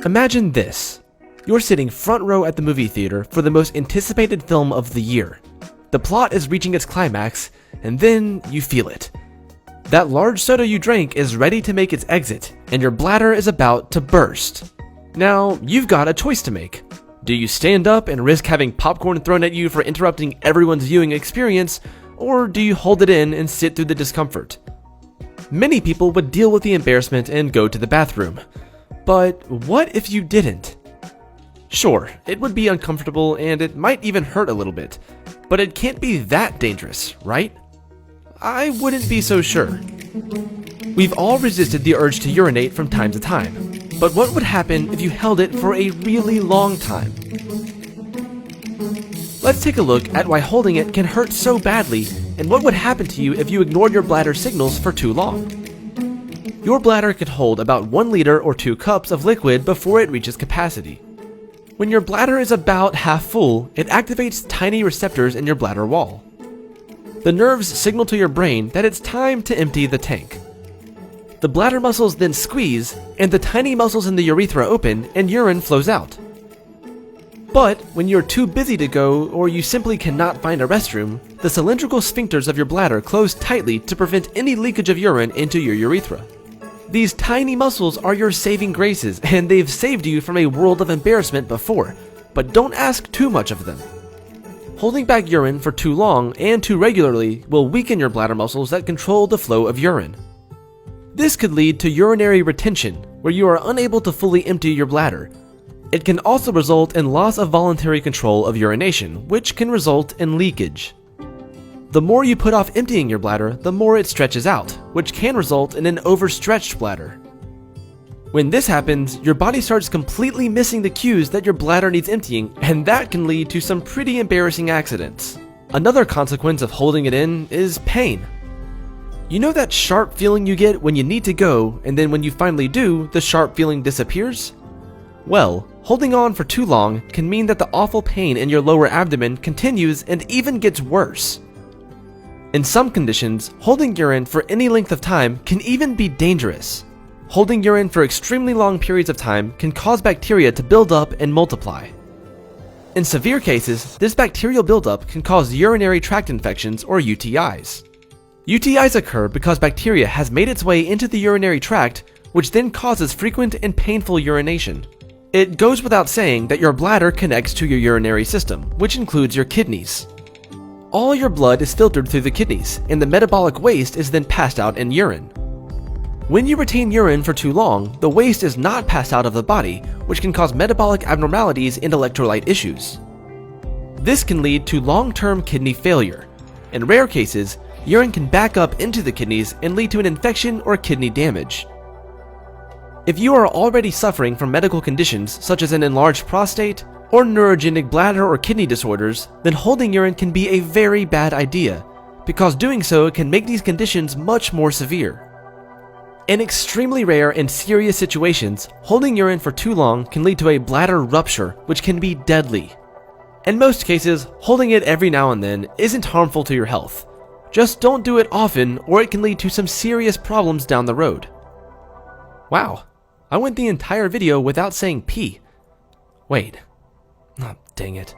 Imagine this. You're sitting front row at the movie theater for the most anticipated film of the year. The plot is reaching its climax, and then you feel it. That large soda you drank is ready to make its exit, and your bladder is about to burst. Now, you've got a choice to make. Do you stand up and risk having popcorn thrown at you for interrupting everyone's viewing experience, or do you hold it in and sit through the discomfort? Many people would deal with the embarrassment and go to the bathroom. But what if you didn't? Sure, it would be uncomfortable and it might even hurt a little bit, but it can't be that dangerous, right? I wouldn't be so sure. We've all resisted the urge to urinate from time to time, but what would happen if you held it for a really long time? Let's take a look at why holding it can hurt so badly and what would happen to you if you ignored your bladder signals for too long. Your bladder can hold about 1 liter or 2 cups of liquid before it reaches capacity. When your bladder is about half full, it activates tiny receptors in your bladder wall. The nerves signal to your brain that it's time to empty the tank. The bladder muscles then squeeze, and the tiny muscles in the urethra open and urine flows out. But when you're too busy to go or you simply cannot find a restroom, the cylindrical sphincters of your bladder close tightly to prevent any leakage of urine into your urethra. These tiny muscles are your saving graces, and they've saved you from a world of embarrassment before, but don't ask too much of them. Holding back urine for too long and too regularly will weaken your bladder muscles that control the flow of urine. This could lead to urinary retention, where you are unable to fully empty your bladder. It can also result in loss of voluntary control of urination, which can result in leakage. The more you put off emptying your bladder, the more it stretches out, which can result in an overstretched bladder. When this happens, your body starts completely missing the cues that your bladder needs emptying, and that can lead to some pretty embarrassing accidents. Another consequence of holding it in is pain. You know that sharp feeling you get when you need to go, and then when you finally do, the sharp feeling disappears? Well, holding on for too long can mean that the awful pain in your lower abdomen continues and even gets worse. In some conditions, holding urine for any length of time can even be dangerous. Holding urine for extremely long periods of time can cause bacteria to build up and multiply. In severe cases, this bacterial buildup can cause urinary tract infections or UTIs. UTIs occur because bacteria has made its way into the urinary tract, which then causes frequent and painful urination. It goes without saying that your bladder connects to your urinary system, which includes your kidneys. All your blood is filtered through the kidneys, and the metabolic waste is then passed out in urine. When you retain urine for too long, the waste is not passed out of the body, which can cause metabolic abnormalities and electrolyte issues. This can lead to long-term kidney failure. In rare cases, urine can back up into the kidneys and lead to an infection or kidney damage. If you are already suffering from medical conditions such as an enlarged prostate, or neurogenic bladder or kidney disorders, then holding urine can be a very bad idea, because doing so can make these conditions much more severe. In extremely rare and serious situations, holding urine for too long can lead to a bladder rupture, which can be deadly. In most cases, holding it every now and then isn't harmful to your health. Just don't do it often, or it can lead to some serious problems down the road. Wow, I went the entire video without saying pee. Wait. Oh, dang it.